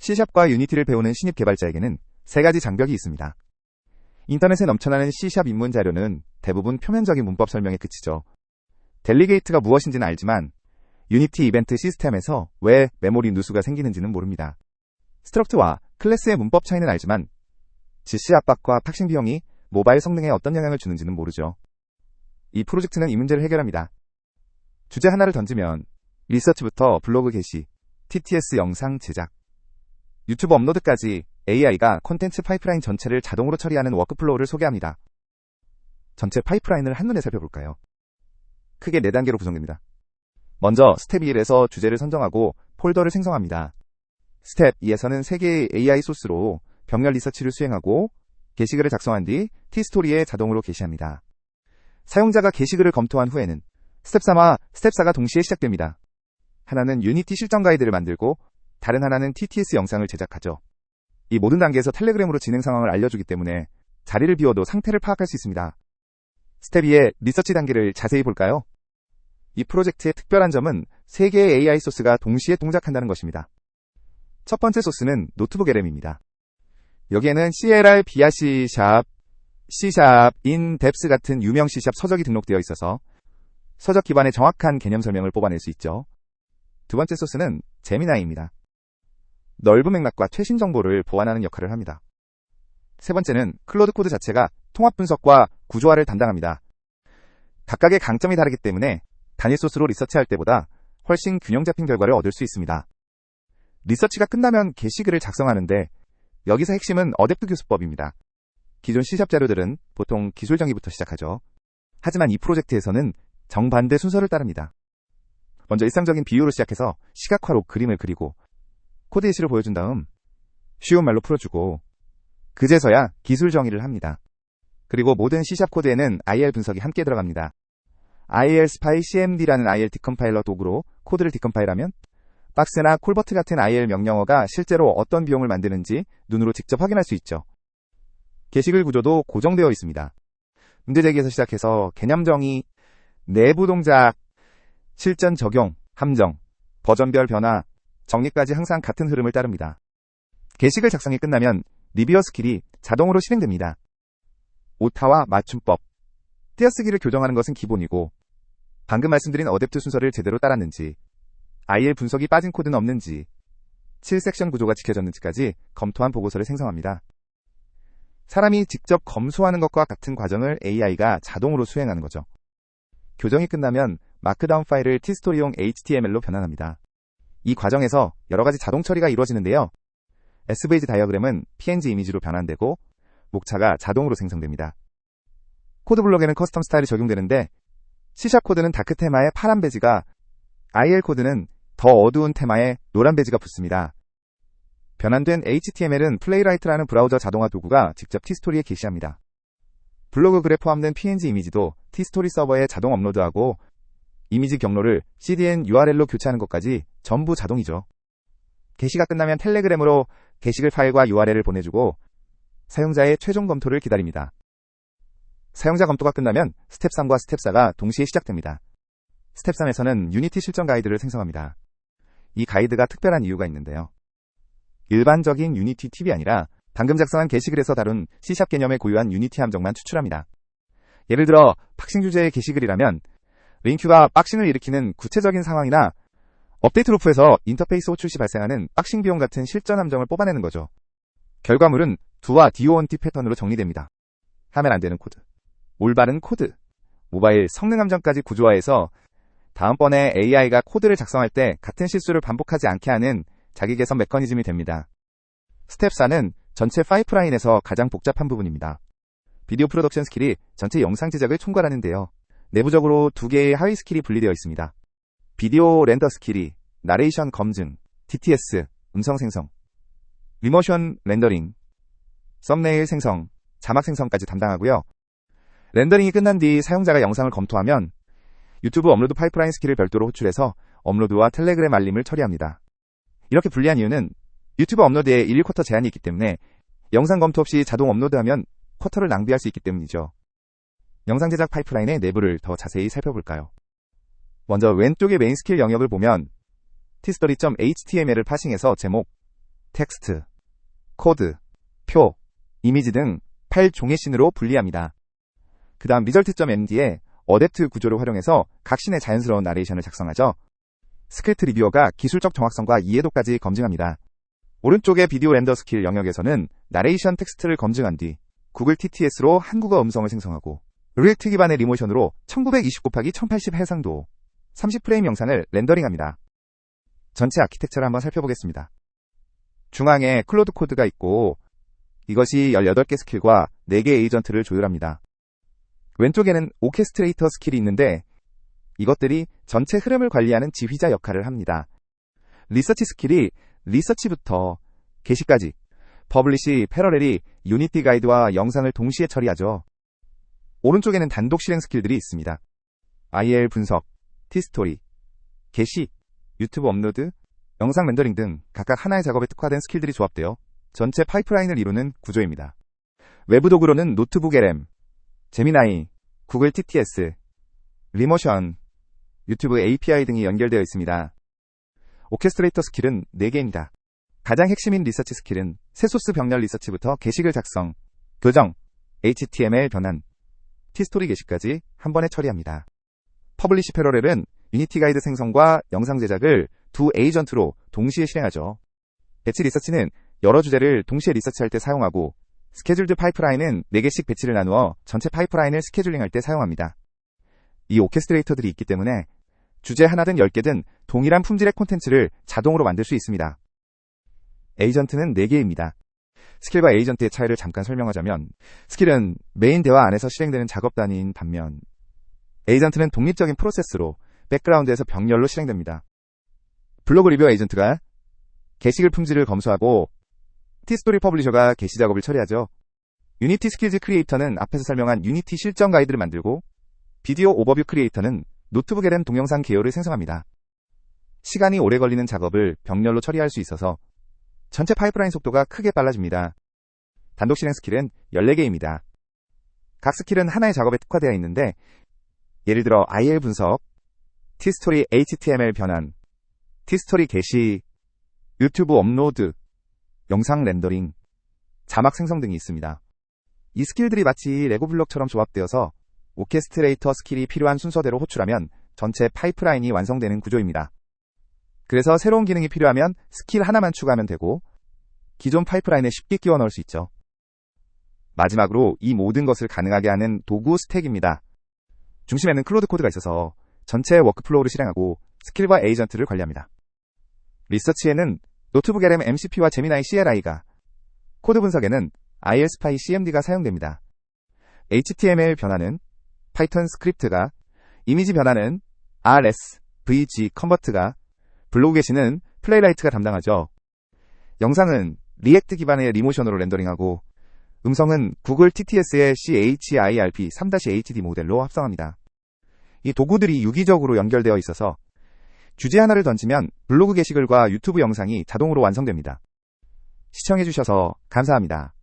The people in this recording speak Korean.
C샵과 유니티를 배우는 신입 개발자에게는 세 가지 장벽이 있습니다. 인터넷에 넘쳐나는 C샵 입문 자료는 대부분 표면적인 문법 설명에 그치죠. 델리게이트가 무엇인지는 알지만 유니티 이벤트 시스템에서 왜 메모리 누수가 생기는지는 모릅니다. 스트럭트와 클래스의 문법 차이는 알지만 지시 압박과 팍싱 비용이 모바일 성능에 어떤 영향을 주는지는 모르죠. 이 프로젝트는 이 문제를 해결합니다. 주제 하나를 던지면 리서치부터 블로그 게시, TTS 영상 제작, 유튜브 업로드까지 AI가 콘텐츠 파이프라인 전체를 자동으로 처리하는 워크플로우를 소개합니다. 전체 파이프라인을 한눈에 살펴볼까요? 크게 4단계로 구성됩니다. 먼저 스텝 1에서 주제를 선정하고 폴더를 생성합니다. 스텝 2에서는 3개의 AI 소스로 병렬 리서치를 수행하고 게시글을 작성한 뒤 T스토리에 자동으로 게시합니다. 사용자가 게시글을 검토한 후에는 스텝 3와 스텝 4가 동시에 시작됩니다. 하나는 유니티 실전 가이드를 만들고 다른 하나는 TTS 영상을 제작하죠. 이 모든 단계에서 텔레그램으로 진행 상황을 알려주기 때문에 자리를 비워도 상태를 파악할 수 있습니다. 스텝 2의 리서치 단계를 자세히 볼까요? 이 프로젝트의 특별한 점은 3개의 AI 소스가 동시에 동작한다는 것입니다. 첫 번째 소스는 노트북 LM입니다. 여기에는 CLR, 비아 C샵, C샵, 인뎁스 같은 유명 C샵 서적이 등록되어 있어서 서적 기반의 정확한 개념 설명을 뽑아낼 수 있죠. 두 번째 소스는 제미나이입니다. 넓은 맥락과 최신 정보를 보완하는 역할을 합니다. 세 번째는 클로드 코드 자체가 통합 분석과 구조화를 담당합니다. 각각의 강점이 다르기 때문에 단일 소스로 리서치할 때보다 훨씬 균형 잡힌 결과를 얻을 수 있습니다. 리서치가 끝나면 게시글을 작성하는데 여기서 핵심은 어댑트 교수법입니다. 기존 C샵 자료들은 보통 기술 정의부터 시작하죠. 하지만 이 프로젝트에서는 정반대 순서를 따릅니다. 먼저 일상적인 비유로 시작해서 시각화로 그림을 그리고 코드 예시를 보여준 다음 쉬운 말로 풀어주고 그제서야 기술 정의를 합니다. 그리고 모든 C샵 코드에는 IL 분석이 함께 들어갑니다. IL 스파이 CMD라는 IL 디컴파일러 도구로 코드를 디컴파일하면 박스나 콜버트 같은 IL 명령어가 실제로 어떤 비용을 만드는지 눈으로 직접 확인할 수 있죠. 게시글 구조도 고정되어 있습니다. 문제 제기에서 시작해서 개념 정의, 내부 동작, 실전 적용, 함정, 버전별 변화, 정리까지 항상 같은 흐름을 따릅니다. 게시글 작성이 끝나면 리뷰어 스킬이 자동으로 실행됩니다. 오타와 맞춤법, 띄어쓰기를 교정하는 것은 기본이고 방금 말씀드린 어댑트 순서를 제대로 따랐는지, IL 분석이 빠진 코드는 없는지, 7섹션 구조가 지켜졌는지까지 검토한 보고서를 생성합니다. 사람이 직접 검수하는 것과 같은 과정을 AI가 자동으로 수행하는 거죠. 교정이 끝나면 마크다운 파일을 T스토리용 HTML로 변환합니다. 이 과정에서 여러 가지 자동 처리가 이루어지는데요. SVG 다이어그램은 PNG 이미지로 변환되고 목차가 자동으로 생성됩니다. 코드 블록에는 커스텀 스타일이 적용되는데 C샵 코드는 다크 테마의 파란 배지가, IL 코드는 더 어두운 테마의 노란 배지가 붙습니다. 변환된 HTML은 플레이라이트라는 브라우저 자동화 도구가 직접 T스토리에 게시합니다. 블로그 글에 포함된 PNG 이미지도 T스토리 서버에 자동 업로드하고 이미지 경로를 CDN URL로 교체하는 것까지 전부 자동이죠. 게시가 끝나면 텔레그램으로 게시글 파일과 URL을 보내주고 사용자의 최종 검토를 기다립니다. 사용자 검토가 끝나면 스텝 3과 스텝 4가 동시에 시작됩니다. 스텝 3에서는 유니티 실전 가이드를 생성합니다. 이 가이드가 특별한 이유가 있는데요. 일반적인 유니티 팁이 아니라 방금 작성한 게시글에서 다룬 C샵 개념에 고유한 유니티 함정만 추출합니다. 예를 들어 팍싱 주제의 게시글이라면 링큐가 박싱을 일으키는 구체적인 상황이나 업데이트 루프에서 인터페이스 호출 시 발생하는 박싱 비용 같은 실전 함정을 뽑아내는 거죠. 결과물은 do와 DONT 패턴으로 정리됩니다. 하면 안 되는 코드, 올바른 코드, 모바일 성능 함정까지 구조화해서 다음번에 AI가 코드를 작성할 때 같은 실수를 반복하지 않게 하는 자기 개선 메커니즘이 됩니다. 스텝 4는 전체 파이프라인에서 가장 복잡한 부분입니다. 비디오 프로덕션 스킬이 전체 영상 제작을 총괄하는데요. 내부적으로 2개의 하위 스킬이 분리되어 있습니다. 비디오 렌더 스킬이 나레이션 검증, TTS, 음성 생성, 리모션 렌더링, 썸네일 생성, 자막 생성까지 담당하고요. 렌더링이 끝난 뒤 사용자가 영상을 검토하면 유튜브 업로드 파이프라인 스킬을 별도로 호출해서 업로드와 텔레그램 알림을 처리합니다. 이렇게 분리한 이유는 유튜브 업로드에 1쿼터 제한이 있기 때문에 영상 검토 없이 자동 업로드하면 쿼터를 낭비할 수 있기 때문이죠. 영상 제작 파이프라인의 내부를 더 자세히 살펴볼까요? 먼저 왼쪽의 메인 스킬 영역을 보면 tstory.html을 파싱해서 제목, 텍스트, 코드, 표, 이미지 등 파일 종의 씬으로 분리합니다. 그 다음 result.md에 어댑트 구조를 활용해서 각 씬의 자연스러운 나레이션을 작성하죠. 스크립트 리뷰어가 기술적 정확성과 이해도까지 검증합니다. 오른쪽의 비디오 렌더 스킬 영역에서는 나레이션 텍스트를 검증한 뒤 구글 TTS로 한국어 음성을 생성하고 리액트 기반의 리모션으로 1920x1080 해상도 30프레임 영상을 렌더링합니다. 전체 아키텍처를 한번 살펴보겠습니다. 중앙에 클로드 코드가 있고 이것이 18개 스킬과 4개 에이전트를 조율합니다. 왼쪽에는 오케스트레이터 스킬이 있는데 이것들이 전체 흐름을 관리하는 지휘자 역할을 합니다. 리서치 스킬이 리서치부터 게시까지, 퍼블리시, 패러렐이 유니티 가이드와 영상을 동시에 처리하죠. 오른쪽에는 단독 실행 스킬들이 있습니다. IL 분석, T스토리, 게시, 유튜브 업로드, 영상 렌더링 등 각각 하나의 작업에 특화된 스킬들이 조합되어 전체 파이프라인을 이루는 구조입니다. 외부 도구로는 노트북 LM, 제미나이, 구글 TTS, 리모션, 유튜브 API 등이 연결되어 있습니다. 오케스트레이터 스킬은 4개입니다. 가장 핵심인 리서치 스킬은 새소스 병렬 리서치부터 게시글 작성, 교정, HTML 변환, T스토리 게시까지 한 번에 처리합니다. 퍼블리시 패러렐은 유니티 가이드 생성과 영상 제작을 두 에이전트로 동시에 실행하죠. 배치 리서치는 여러 주제를 동시에 리서치할 때 사용하고 스케줄드 파이프라인은 4개씩 배치를 나누어 전체 파이프라인을 스케줄링할 때 사용합니다. 이 오케스트레이터들이 있기 때문에 주제 하나든 10개든 동일한 품질의 콘텐츠를 자동으로 만들 수 있습니다. 에이전트는 4개입니다. 스킬과 에이전트의 차이를 잠깐 설명하자면 스킬은 메인 대화 안에서 실행되는 작업 단위인 반면 에이전트는 독립적인 프로세스로 백그라운드에서 병렬로 실행됩니다. 블로그 리뷰어 에이전트가 게시글 품질을 검수하고 T스토리 퍼블리셔가 게시 작업을 처리하죠. 유니티 스킬즈 크리에이터는 앞에서 설명한 유니티 실전 가이드를 만들고 비디오 오버뷰 크리에이터는 노트북 LM 동영상 개요를 생성합니다. 시간이 오래 걸리는 작업을 병렬로 처리할 수 있어서 전체 파이프라인 속도가 크게 빨라집니다. 단독 실행 스킬은 14개입니다. 각 스킬은 하나의 작업에 특화되어 있는데 예를 들어 IL 분석, T스토리 HTML 변환, T스토리 게시, 유튜브 업로드, 영상 렌더링, 자막 생성 등이 있습니다. 이 스킬들이 마치 레고 블록처럼 조합되어서 오케스트레이터 스킬이 필요한 순서대로 호출하면 전체 파이프라인이 완성되는 구조입니다. 그래서 새로운 기능이 필요하면 스킬 하나만 추가하면 되고 기존 파이프라인에 쉽게 끼워 넣을 수 있죠. 마지막으로 이 모든 것을 가능하게 하는 도구 스택입니다. 중심에는 클로드 코드가 있어서 전체 워크플로우를 실행하고 스킬과 에이전트를 관리합니다. 리서치에는 노트북 LM MCP와 제미나이 CLI가, 코드 분석에는 ILSpy CMD가 사용됩니다. HTML 변화는 파이썬 스크립트가, 이미지 변화는 RS, VG 컨버트가, 블로그 게시는 플레이라이트가 담당하죠. 영상은 리액트 기반의 리모션으로 렌더링하고 음성은 구글 TTS의 CHIRP 3-HD 모델로 합성합니다. 이 도구들이 유기적으로 연결되어 있어서 주제 하나를 던지면 블로그 게시글과 유튜브 영상이 자동으로 완성됩니다. 시청해주셔서 감사합니다.